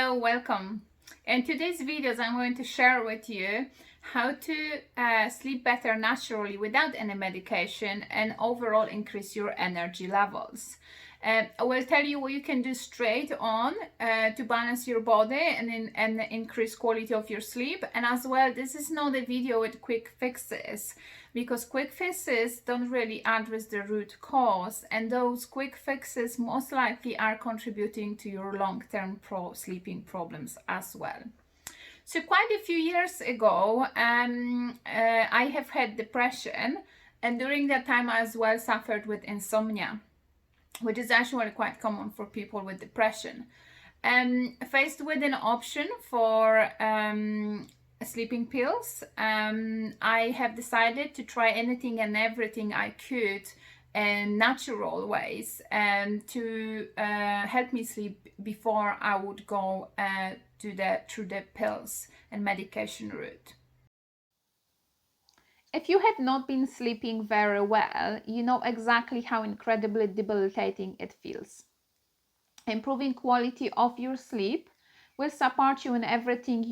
Hello, welcome. In today's videos, I'm going to share with you how to sleep better naturally without any medication and overall increase your energy levels. I will tell you what you can do straight on to balance your body and increase quality of your sleep. And as well, this is not a video with quick fixes, because quick fixes don't really address the root cause, and those quick fixes most likely are contributing to your long-term sleeping problems as well. So quite a few years ago, I have had depression, and during that time I as well suffered with insomnia, which is actually quite common for people with depression. Faced with an option for sleeping pills, I have decided to try anything and everything I could in natural ways to help me sleep before I would go through the pills and medication route. If you have not been sleeping very well, you know exactly how incredibly debilitating it feels. Improving quality of your sleep will support you in everything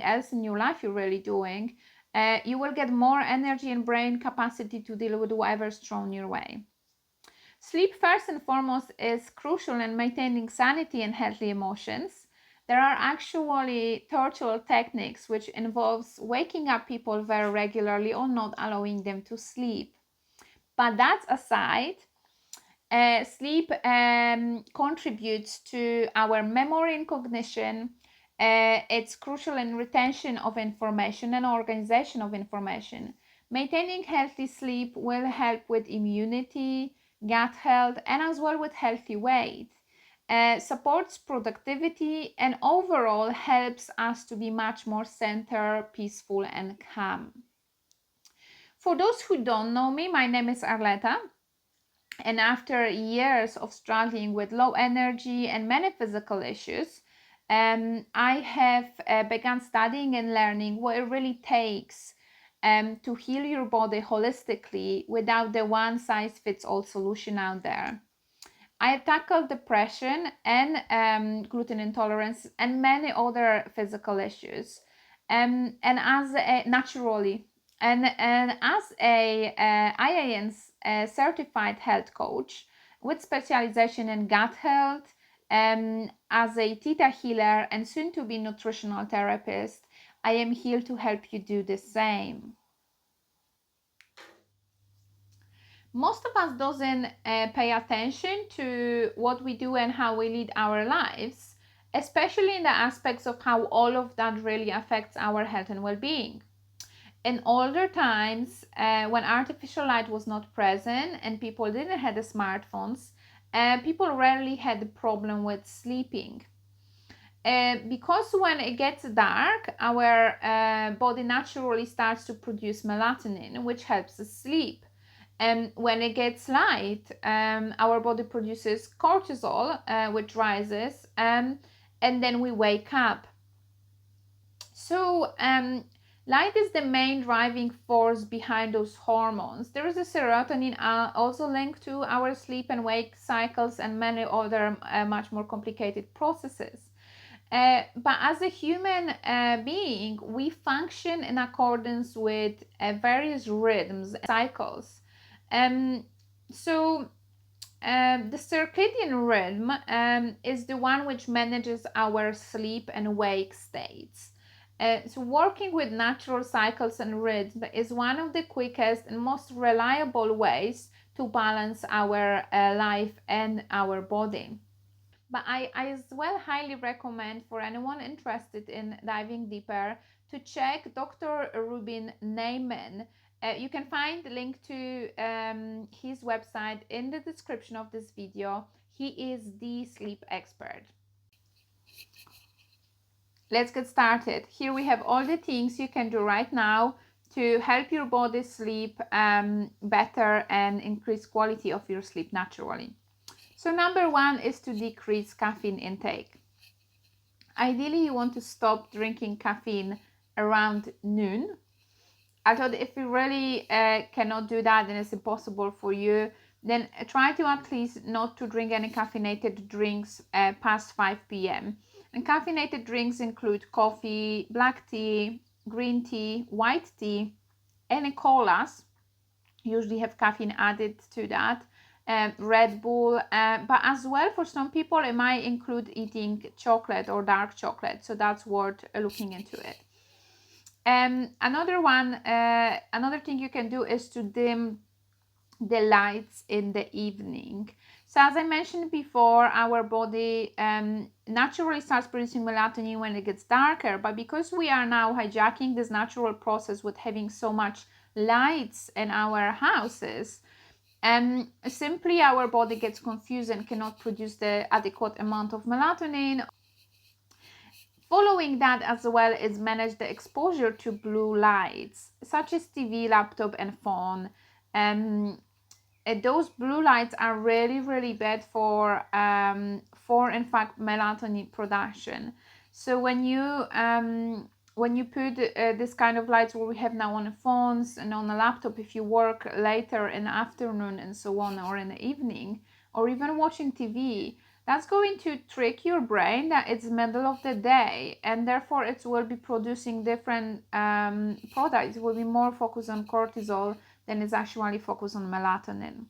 else in your life you're really doing. You will get more energy and brain capacity to deal with whatever's thrown your way. Sleep, first and foremost, is crucial in maintaining sanity and healthy emotions. There are actually torture techniques which involves waking up people very regularly or not allowing them to sleep. But that aside, sleep contributes to our memory and cognition. It's crucial in retention of information and organization of information. Maintaining healthy sleep will help with immunity, gut health, and as well with healthy weight. Supports productivity and overall helps us to be much more centered, peaceful, and calm. For those who don't know me, my name is Arleta. And after years of struggling with low energy and many physical issues, I have begun studying and learning what it really takes to heal your body holistically without the one-size-fits-all solution out there. I have tackled depression and gluten intolerance and many other physical issues, and as a, naturally, and as a IAN certified health coach with specialization in gut health, as a theta healer and soon to be nutritional therapist, I am here to help you do the same. Most of us doesn't pay attention to what we do and how we lead our lives, especially in the aspects of how all of that really affects our health and well-being. In older times, when artificial light was not present and people didn't have the smartphones, people rarely had the problem with sleeping. Because when it gets dark, our body naturally starts to produce melatonin, which helps us sleep. And when it gets light, our body produces cortisol, which rises, and then we wake up. So light is the main driving force behind those hormones. There is a serotonin also linked to our sleep and wake cycles and many other much more complicated processes. But as a human being, we function in accordance with various rhythms, cycles. So the circadian rhythm is the one which manages our sleep and wake states. So working with natural cycles and rhythm is one of the quickest and most reliable ways to balance our life and our body. But I as well highly recommend for anyone interested in diving deeper to check Dr. Rubin Neyman. You can find the link to his website in the description of this video. He is the sleep expert. Let's get started. Here we have all the things you can do right now to help your body sleep better and increase quality of your sleep naturally. So number one is to decrease caffeine intake. Ideally, you want to stop drinking caffeine around noon. Although if you really cannot do that and it's impossible for you, then try to at least not to drink any caffeinated drinks past 5 p.m. And caffeinated drinks include coffee, black tea, green tea, white tea, any colas usually have caffeine added to that, Red Bull, but as well for some people it might include eating chocolate or dark chocolate, so that's worth looking into it. Another thing you can do is to dim the lights in the evening. So as I mentioned before, our body naturally starts producing melatonin when it gets darker, but because we are now hijacking this natural process with having so much lights in our houses, simply our body gets confused and cannot produce the adequate amount of melatonin. Following that as well is manage the exposure to blue lights, such as TV, laptop, and phone. Those blue lights are really bad for in fact melatonin production. So when you put this kind of lights what we have now on the phones and on the laptop, if you work later in the afternoon and so on, or in the evening, or even watching TV, that's going to trick your brain that it's middle of the day, and therefore it will be producing different products. It will be more focused on cortisol than is actually focused on melatonin.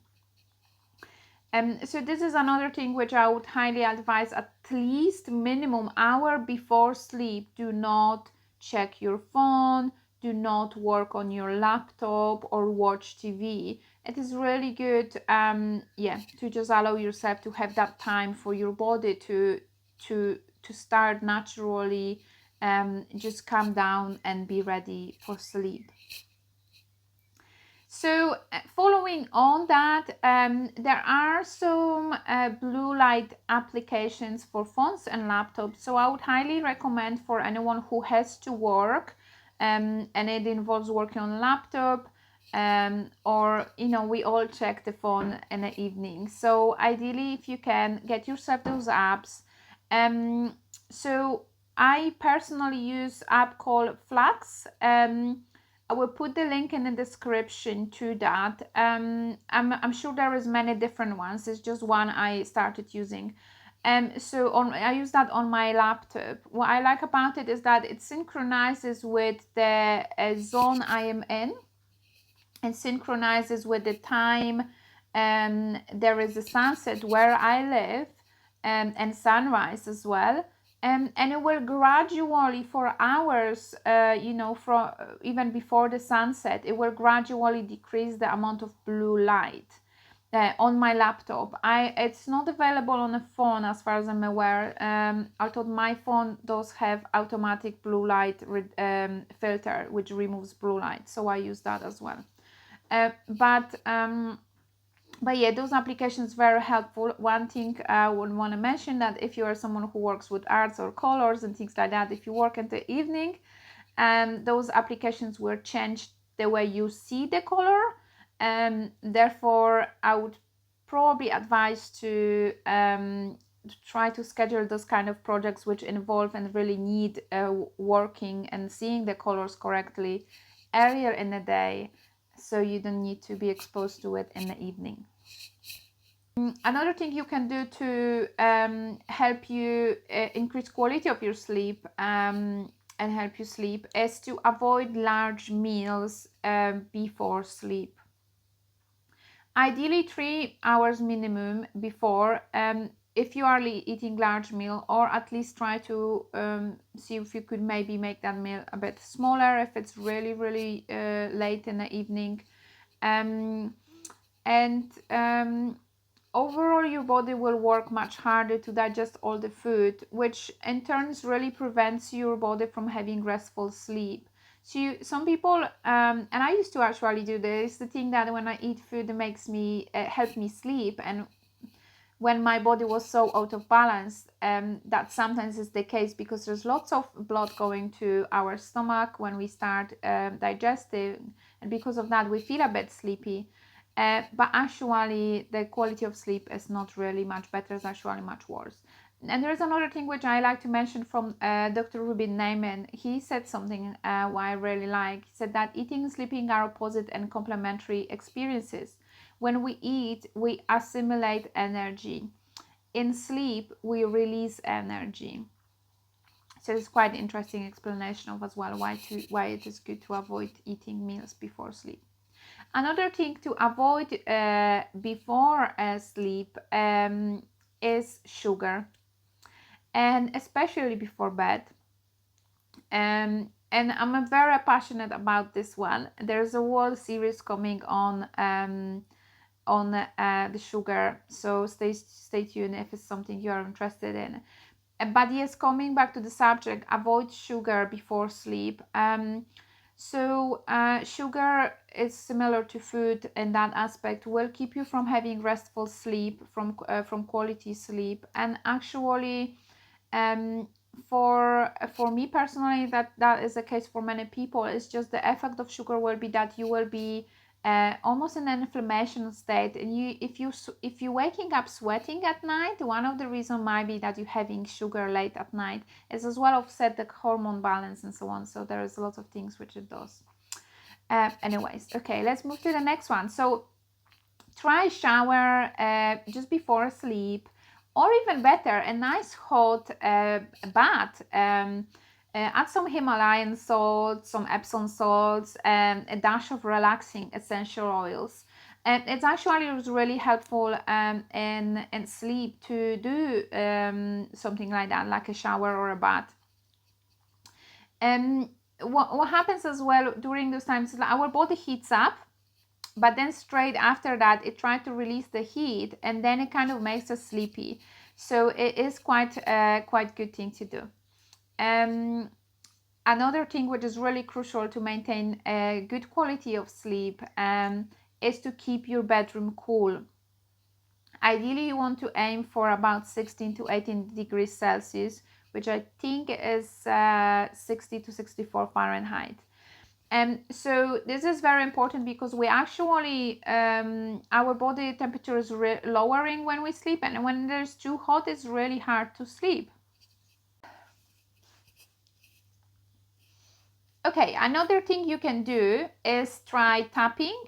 So this is another thing which I would highly advise: at least minimum hour before sleep, do not check your phone, do not work on your laptop or watch TV. It is really good, to just allow yourself to have that time for your body to start naturally, just calm down and be ready for sleep. So following on that, there are some blue light applications for phones and laptops. So I would highly recommend for anyone who has to work, and it involves working on a laptop, or we all check the phone in the evening. So ideally, if you can get yourself those apps. So I personally use app called Flux. I will put the link in the description to that. I'm sure there is many different ones. It's just one I started using. I use that on my laptop. What I like about it is that it synchronizes with the zone I am in, and synchronizes with the time there is a sunset where I live, and sunrise as well. And it will gradually, for hours, from even before the sunset, it will gradually decrease the amount of blue light on my laptop. It's not available on a phone as far as I'm aware, although my phone does have automatic blue light filter which removes blue light, so I use that as well. But yeah, those applications very helpful. One thing I would want to mention, that if you are someone who works with arts or colors and things like that, if you work in the evening, those applications will change the way you see the color, and therefore I would probably advise to try to schedule those kind of projects which involve and really need working and seeing the colors correctly earlier in the day, so you don't need to be exposed to it in the evening. Another thing you can do to help you increase quality of your sleep and help you sleep is to avoid large meals before sleep. Ideally 3 hours minimum before, if you are eating large meal, or at least try to see if you could maybe make that meal a bit smaller if it's really late in the evening. Overall your body will work much harder to digest all the food, which in turn really prevents your body from having restful sleep. So some people, and I used to actually do this, the thing that when I eat food it makes me help me sleep, and when my body was so out of balance, that sometimes is the case because there's lots of blood going to our stomach when we start digesting, and because of that we feel a bit sleepy. But actually the quality of sleep is not really much better, it's actually much worse. And there's another thing which I like to mention from Dr. Rubin Neyman. He said something what I really like. He said that eating and sleeping are opposite and complementary experiences. When we eat, we assimilate energy. In sleep, we release energy. So it's quite interesting explanation of as well why it is good to avoid eating meals before sleep. Another thing to avoid before sleep is sugar, and especially before bed. And I'm very passionate about this one. There's a whole series coming on the sugar, so stay tuned if it's something you are interested in. But yes, coming back to the subject, avoid sugar before sleep. Sugar is similar to food in that aspect, will keep you from having restful sleep, from quality sleep, and actually, um, for me personally, that is the case for many people. It's just the effect of sugar will be that you will be almost in an inflammation state, and if you waking up sweating at night, one of the reasons might be that you're having sugar late at night. It's as well offset the hormone balance and so on. So there is a lot of things which it does. Anyways, okay, let's move to the next one. So try shower just before sleep, or even better, a nice hot bath. Add some Himalayan salt, some Epsom salts, and a dash of relaxing essential oils. And it's actually really helpful in sleep to do something like that, like a shower or a bath. What happens as well during those times is that our body heats up, but then straight after that it tries to release the heat, and then it kind of makes us sleepy. So it is quite good thing to do. Another thing which is really crucial to maintain a good quality of sleep is to keep your bedroom cool. Ideally, you want to aim for about 16 to 18 degrees Celsius, which I think is 60 to 64 Fahrenheit. So this is very important because we actually, our body temperature is lowering when we sleep, and when there's too hot, it's really hard to sleep. Okay, another thing you can do is try tapping,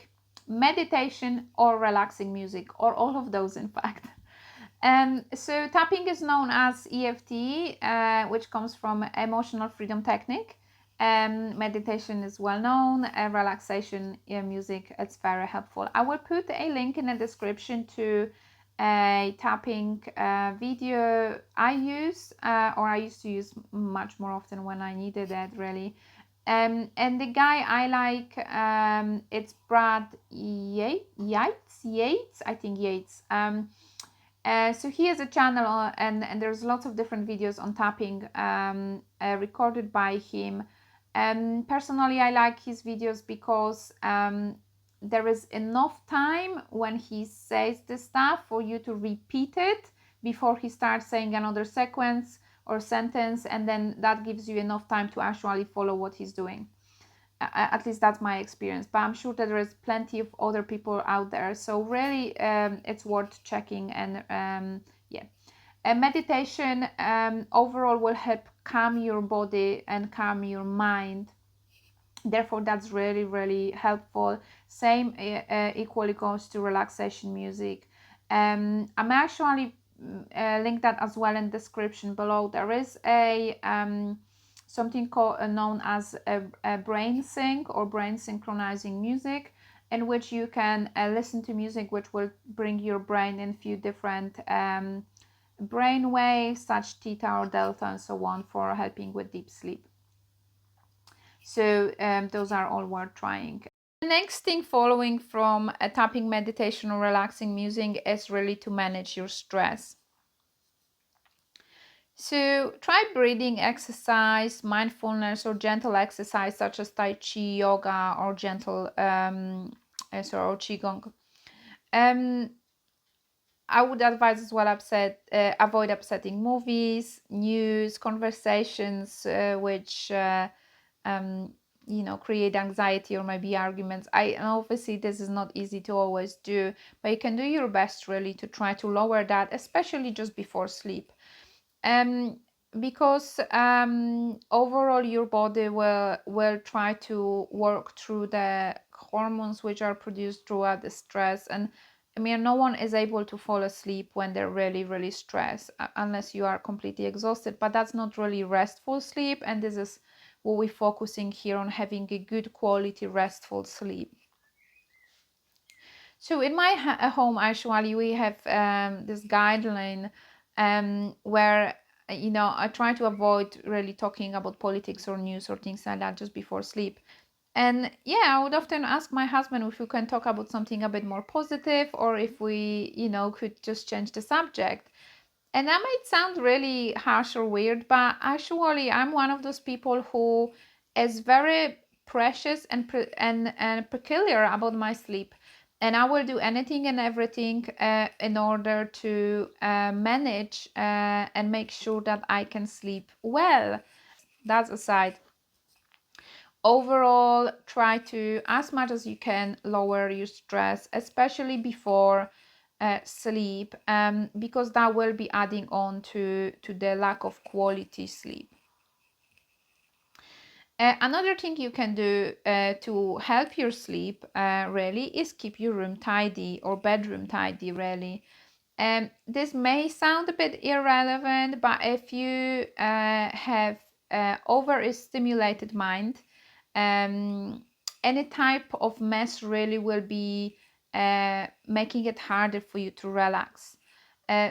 meditation, or relaxing music, or all of those, in fact. So tapping is known as EFT, which comes from emotional freedom technique. Meditation is well known. Relaxation music, it's very helpful. I will put a link in the description to a tapping video I use, or I used to use much more often when I needed it, really. And the guy I like, it's Brad Yates, I think Yates. So he has a channel, and there's lots of different videos on tapping recorded by him. Personally, I like his videos because there is enough time when he says the stuff for you to repeat it before he starts saying another sequence or sentence, and then that gives you enough time to actually follow what he's doing. At least that's my experience, but I'm sure that there is plenty of other people out there, so really it's worth checking. And yeah, and meditation overall will help calm your body and calm your mind, therefore that's really helpful. Same equally goes to relaxation music. I'm actually link that as well in description below. There is a something called known as a brain sync or brain synchronizing music, in which you can listen to music which will bring your brain in few different brain waves, such theta or delta and so on, for helping with deep sleep. So those are all worth trying. The next thing following from a tapping, meditation, or relaxing music is really to manage your stress. So try breathing exercise, mindfulness, or gentle exercise such as Tai Chi, yoga, or gentle or Qigong. I would advise as well avoid upsetting movies, news, conversations which create anxiety or maybe arguments. And obviously this is not easy to always do, but you can do your best really to try to lower that, especially just before sleep. Because overall your body will try to work through the hormones which are produced throughout the stress, and I mean, no one is able to fall asleep when they're really, really stressed, unless you are completely exhausted, but that's not really restful sleep. And this is what we're focusing here on, having a good quality restful sleep. So in my home, actually, we have this guideline where, I try to avoid really talking about politics or news or things like that just before sleep. And yeah, I would often ask my husband if we can talk about something a bit more positive, or if we, could just change the subject. And that might sound really harsh or weird, but actually, I'm one of those people who is very precious and peculiar about my sleep. And I will do anything and everything in order to manage and make sure that I can sleep well. That's aside. Overall, try to, as much as you can, lower your stress, especially before sleep, because that will be adding on to the lack of quality sleep. Another thing you can do to help your sleep really is keep your room tidy, or bedroom tidy really. This may sound a bit irrelevant, but if you have overstimulated mind, any type of mess really will be making it harder for you to relax.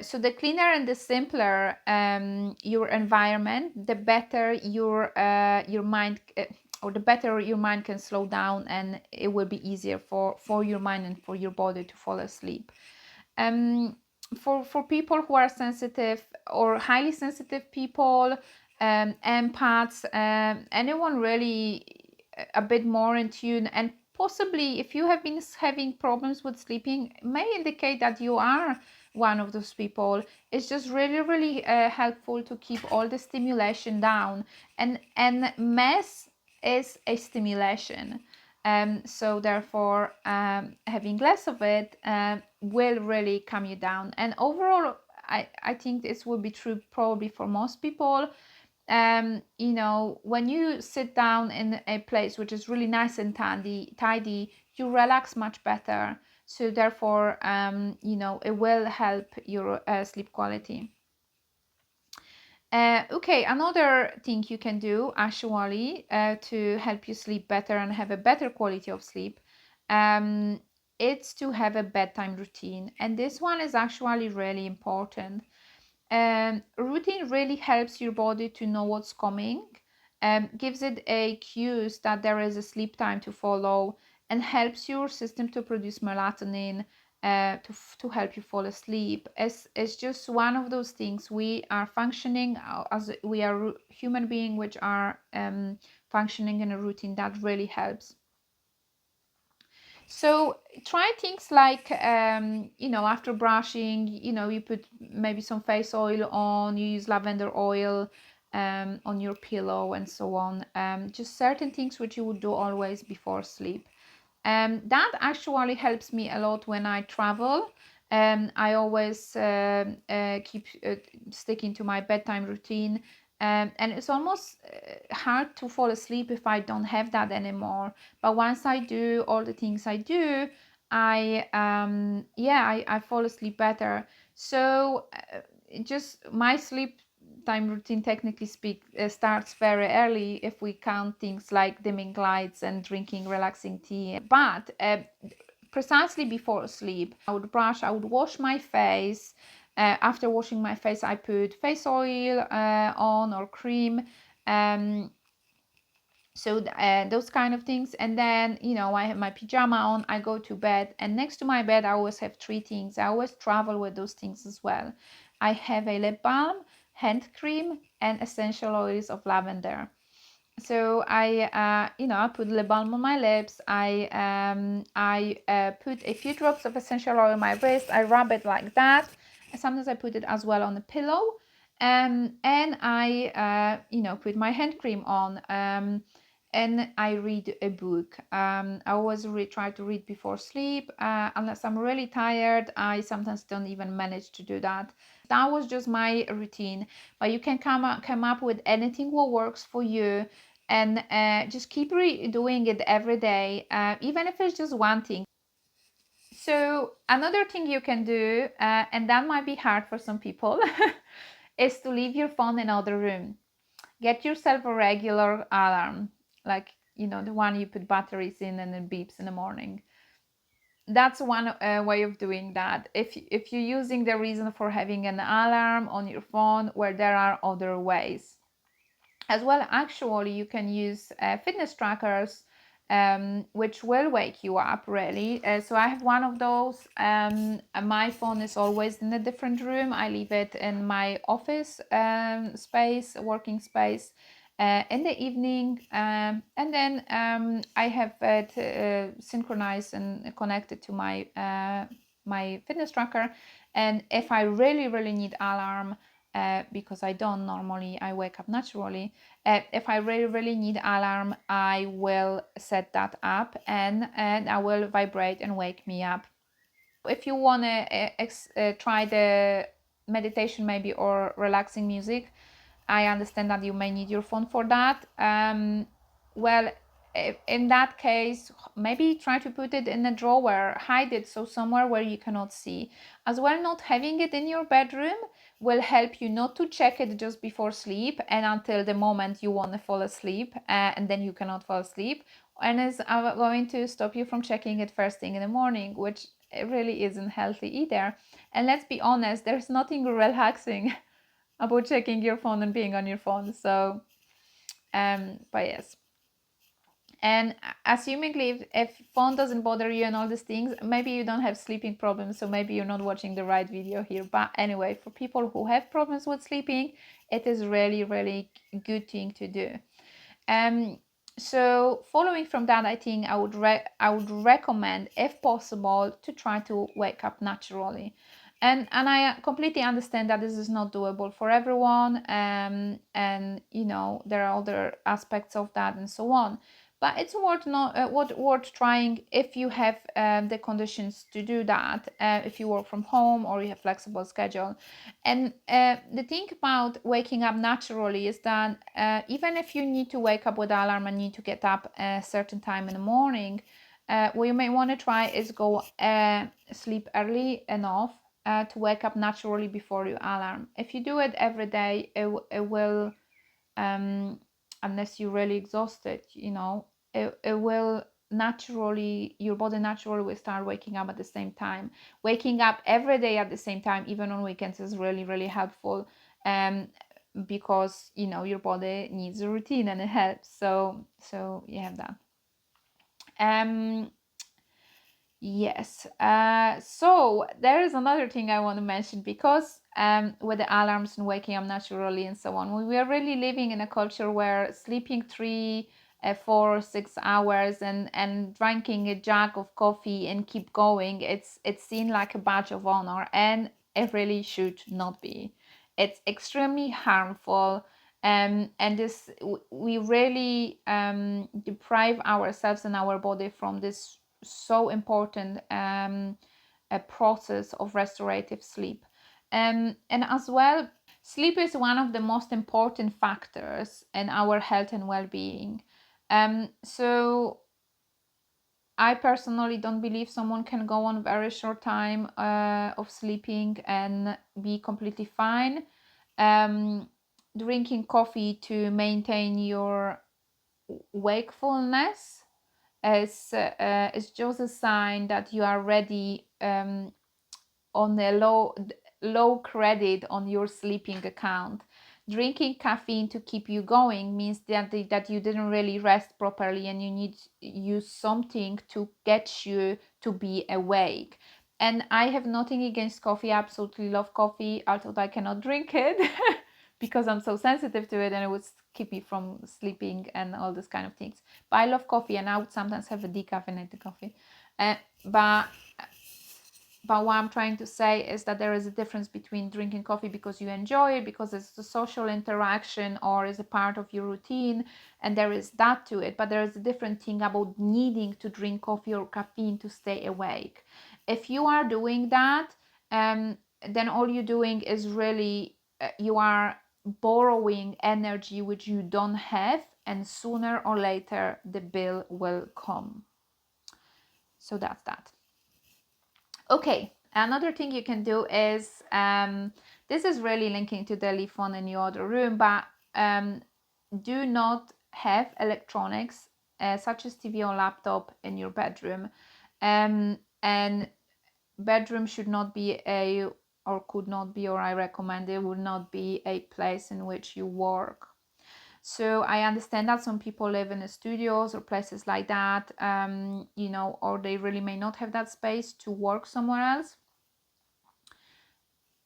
So the cleaner and the simpler your environment, the better your mind, or the better your mind can slow down, and it will be easier for your mind and for your body to fall asleep. For people who are sensitive or highly sensitive people, empaths, anyone really a bit more in tune, and possibly if you have been having problems with sleeping, may indicate that you are one of those people. It's just really, really helpful to keep all the stimulation down, and mess is a stimulation. So therefore, having less of it will really calm you down. And overall, I think this will be true probably for most people. When you sit down in a place which is really nice and tidy, you relax much better. So therefore, it will help your sleep quality. Okay, another thing you can do actually to help you sleep better and have a better quality of sleep, it's to have a bedtime routine. And this one is actually really important. Routine really helps your body to know what's coming, gives it a cues that there is a sleep time to follow, and helps your system to produce melatonin to help you fall asleep. It's just one of those things. We are functioning as we are human beings, which are functioning in a routine that really helps. So try things like, after brushing, you put maybe some face oil on, you use lavender oil on your pillow and so on. Just certain things which you would do always before sleep. That actually helps me a lot when I travel. I always keep sticking to my bedtime routine. And it's almost hard to fall asleep if I don't have that anymore. But once I do all the things I do, I fall asleep better. So just my sleep time routine, technically speak, starts very early if we count things like dimming lights and drinking relaxing tea. But precisely before sleep, I would brush, I would wash my face. After washing my face, I put face oil on, or cream. So those kind of things. And then, I have my pajama on, I go to bed, and next to my bed I always have three things. I always travel with those things as well. I have a lip balm, hand cream, and essential oils of lavender. So I put lip balm on my lips. I put a few drops of essential oil on my wrist. I rub it like that. Sometimes I put it as well on the pillow. And I put my hand cream on. And I read a book. I always try to read before sleep. Unless I'm really tired, I sometimes don't even manage to do that. That was just my routine, but you can come up with anything what works for you, and just keep doing it every day, even if it's just one thing. So another thing you can do, and that might be hard for some people, is to leave your phone in another room. Get yourself a regular alarm, like, you know, the one you put batteries in and it beeps in the morning. That's one way of doing that. If you're using the reason for having an alarm on your phone, where there are other ways as well. Actually, you can use fitness trackers, which will wake you up really. So I have one of those. My phone is always in a different room. I leave it in my office space, working space, in the evening, and then I have it synchronized and connected to my fitness tracker. And if I really need alarm, because I don't normally, I wake up naturally. If I really need alarm, I will set that up, and I will vibrate and wake me up. If you want to try the meditation maybe, or relaxing music, I understand that you may need your phone for that. Well, in that case, maybe try to put it in a drawer, hide it, so somewhere where you cannot see. As well, not having it in your bedroom will help you not to check it just before sleep and until the moment you want to fall asleep, and then you cannot fall asleep. And it's going to stop you from checking it first thing in the morning, which it really isn't healthy either. And let's be honest, there's nothing relaxing about checking your phone and being on your phone. So, but yes. And assumingly, if phone doesn't bother you and all these things, maybe you don't have sleeping problems, so maybe you're not watching the right video here. But anyway, for people who have problems with sleeping, it is really good thing to do. So following from that, I think I would recommend, if possible, to try to wake up naturally. And I completely understand that this is not doable for everyone, and you know, there are other aspects of that and so on. But it's worth trying if you have the conditions to do that. If you work from home or you have flexible schedule. And the thing about waking up naturally is that even if you need to wake up with alarm and need to get up a certain time in the morning, what you may want to try is go sleep early enough to wake up naturally before your alarm. If you do it every day, it will, unless you're really exhausted, you know, it will naturally, your body naturally will start waking up at the same time. Waking up every day at the same time, even on weekends, is really helpful, because you know your body needs a routine and it helps. So you have that. Yes. So there is another thing I want to mention, because with the alarms and waking up naturally and so on, we are really living in a culture where sleeping 3, 4, 6 hours and drinking a jug of coffee and keep going, it's seen like a badge of honor, and it really should not be. It's extremely harmful. And this, we really deprive ourselves and our body from this so important a process of restorative sleep. And as well, sleep is one of the most important factors in our health and well-being. So I personally don't believe someone can go on very short time of sleeping and be completely fine. Drinking coffee to maintain your wakefulness is just a sign that you are ready, on a low credit on your sleeping account. Drinking caffeine to keep you going means that you didn't really rest properly, and you need use something to get you to be awake. And I have nothing against coffee. I absolutely love coffee, although I cannot drink it because I'm so sensitive to it, and it would keep me from sleeping and all this kind of things. But I love coffee, and I would sometimes have a decaffeinated coffee. But what I'm trying to say is that there is a difference between drinking coffee because you enjoy it, because it's a social interaction or is a part of your routine, and there is that to it. But there is a different thing about needing to drink coffee or caffeine to stay awake. If you are doing that, then all you're doing is really, you are borrowing energy which you don't have, and sooner or later the bill will come. So that's that. Okay, another thing you can do is, this is really linking to the telephone in your other room, but do not have electronics such as TV or laptop in your bedroom. And bedroom should not be or could not be, or I recommend it would not be a place in which you work. So I understand that some people live in studios or places like that, or they really may not have that space to work somewhere else.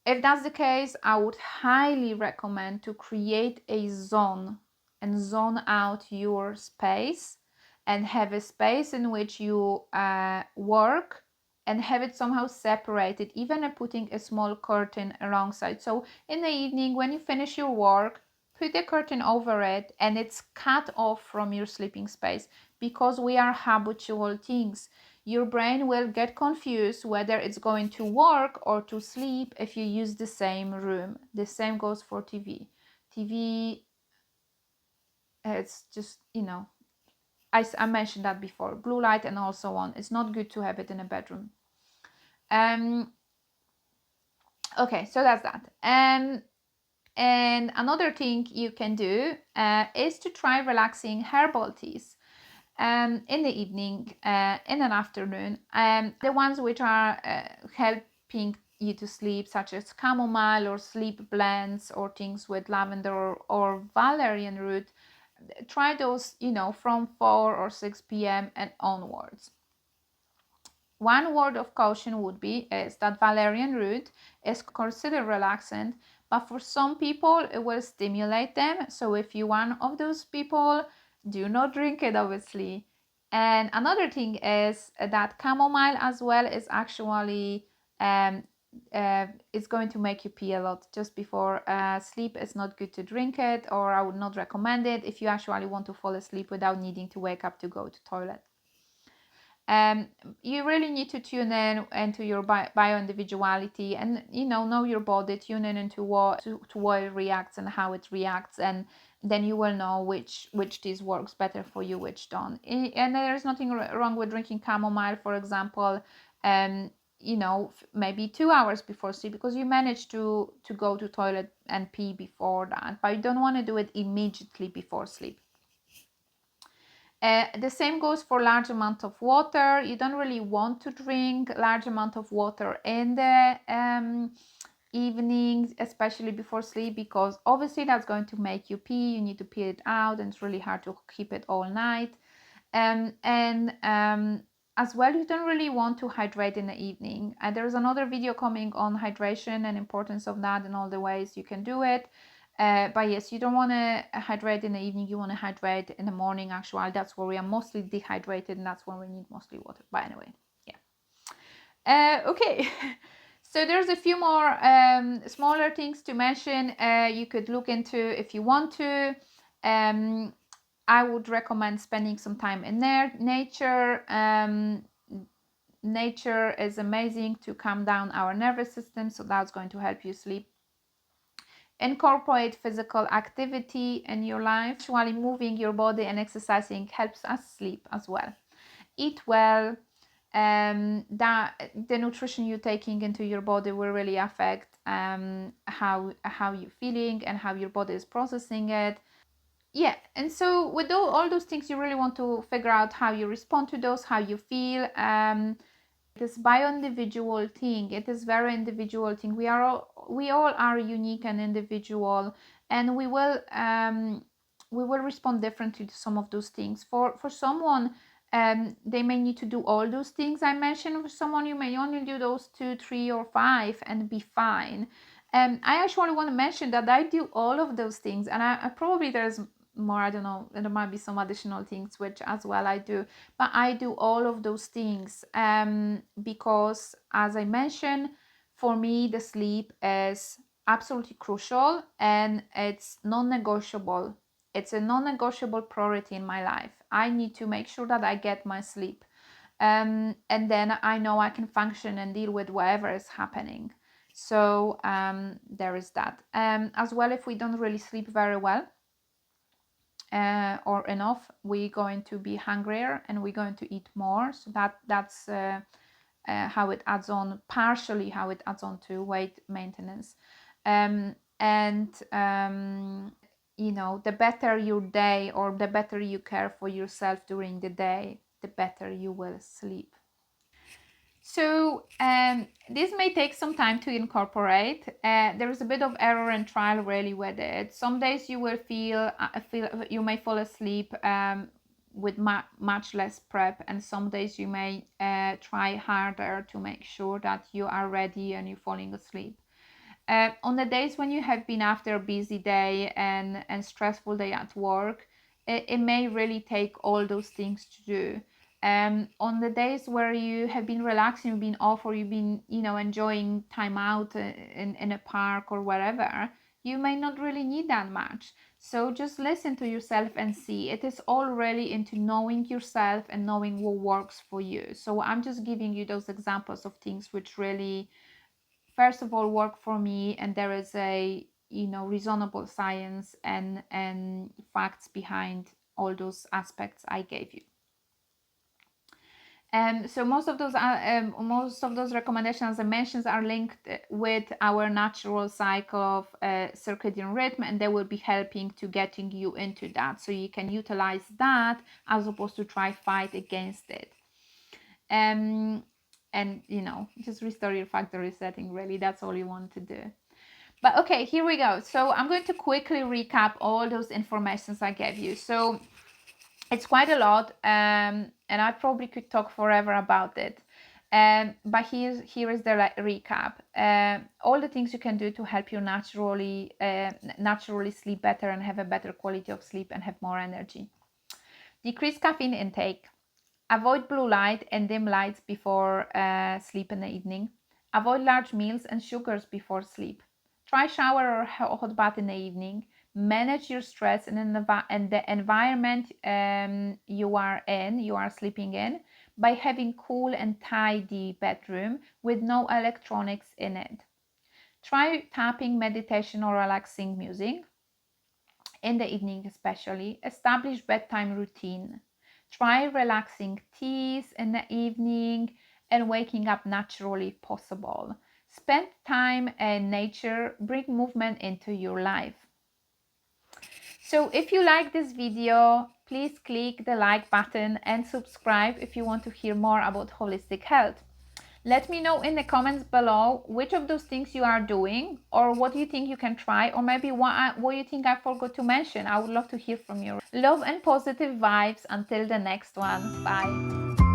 If that's the case, I would highly recommend to create a zone and zone out your space and have a space in which you work and have it somehow separated, even putting a small curtain alongside. So in the evening, when you finish your work, put a curtain over it and it's cut off from your sleeping space, because we are habitual things. Your brain will get confused whether it's going to work or to sleep if you use the same room. The same goes for TV. TV, it's just, I mentioned that before, blue light and also on. It's not good to have it in a bedroom. Okay, so that's that. And another thing you can do is to try relaxing herbal teas. In the evening, in an afternoon, the ones which are helping you to sleep, such as chamomile or sleep blends or things with lavender or valerian root, try those, from 4 or 6 p.m. and onwards. One word of caution would be is that valerian root is considered relaxant, but for some people it will stimulate them. So if you're one of those people, do not drink it, obviously. And another thing is that chamomile as well is actually it's going to make you pee a lot just before sleep. It's not good to drink it, or I would not recommend it if you actually want to fall asleep without needing to wake up to go to toilet. You really need to tune in into your bio individuality and know your body, tune in into what it reacts and how it reacts, and then you will know which teas works better for you, which don't. And there's nothing wrong with drinking chamomile, for example, maybe 2 hours before sleep, because you manage to go to toilet and pee before that, but you don't want to do it immediately before sleep. The same goes for large amount of water. You don't really want to drink large amount of water in the evenings, especially before sleep, because obviously that's going to make you pee. You need to pee it out, and it's really hard to keep it all night. As well, you don't really want to hydrate in the evening. There's another video coming on hydration and importance of that and all the ways you can do it. But yes, you don't want to hydrate in the evening. You want to hydrate in the morning. Actually, that's where we are mostly dehydrated, and that's when we need mostly water. But anyway, yeah. Okay. So there's a few more smaller things to mention. You could look into if you want to. I would recommend spending some time in nature. Nature is amazing to calm down our nervous system, so that's going to help you sleep. Incorporate physical activity in your life. Actually, moving your body and exercising helps us sleep as well. Eat well. That the nutrition you're taking into your body will really affect how you're feeling and how your body is processing it. Yeah, and so with all those things, you really want to figure out how you respond to those, how you feel. This bio-individual thing, it is very individual thing. We all are unique and individual, and we will respond differently to some of those things. For someone, they may need to do all those things I mentioned. For someone, you may only do those 2, 3, or 5 and be fine. I actually want to mention that I do all of those things, and I probably there's more, I don't know, there might be some additional things which as well I do, but I do all of those things because, as I mentioned, for me the sleep is absolutely crucial, and it's non-negotiable. It's a non-negotiable priority in my life. I need to make sure that I get my sleep, and then I know I can function and deal with whatever is happening. So there is that. As well, if we don't really sleep very well or enough, we're going to be hungrier and we're going to eat more. So that's how it adds on, partially how it adds on to weight maintenance. You know, the better your day, or the better you care for yourself during the day, the better you will sleep. So this may take some time to incorporate. There is a bit of error and trial really with it. Some days you will feel you may fall asleep with much less prep, and some days you may try harder to make sure that you are ready and you're falling asleep. On the days when you have been after a busy day and stressful day at work, it may really take all those things to do. On the days where you have been relaxing, you've been off, or you've been, you know, enjoying time out in a park or wherever, you may not really need that much. So just listen to yourself and see. It is all really into knowing yourself and knowing what works for you. So I'm just giving you those examples of things which really, first of all, work for me, and there is a, you know, reasonable science and facts behind all those aspects I gave you. So most of those recommendations I mentioned are linked with our natural cycle of circadian rhythm, and they will be helping to getting you into that, so you can utilize that as opposed to try fight against it. And you know, just restore your factory setting. Really, that's all you want to do. But okay, here we go. So I'm going to quickly recap all those informations I gave you. So it's quite a lot, and I probably could talk forever about it. But here is the recap. All the things you can do to help you naturally sleep better and have a better quality of sleep and have more energy. Decrease caffeine intake. Avoid blue light and dim lights before sleep in the evening. Avoid large meals and sugars before sleep. Try shower or hot bath in the evening. Manage your stress and the environment you are sleeping in, by having cool and tidy bedroom with no electronics in it. Try tapping, meditation, or relaxing music in the evening especially. Establish bedtime routine. Try relaxing teas in the evening and waking up naturally if possible. Spend time in nature, bring movement into your life. So if you like this video, please click the like button and subscribe if you want to hear more about holistic health. Let me know in the comments below which of those things you are doing, or what you think you can try, or maybe what you think I forgot to mention. I would love to hear from you. Love and positive vibes until the next one. Bye.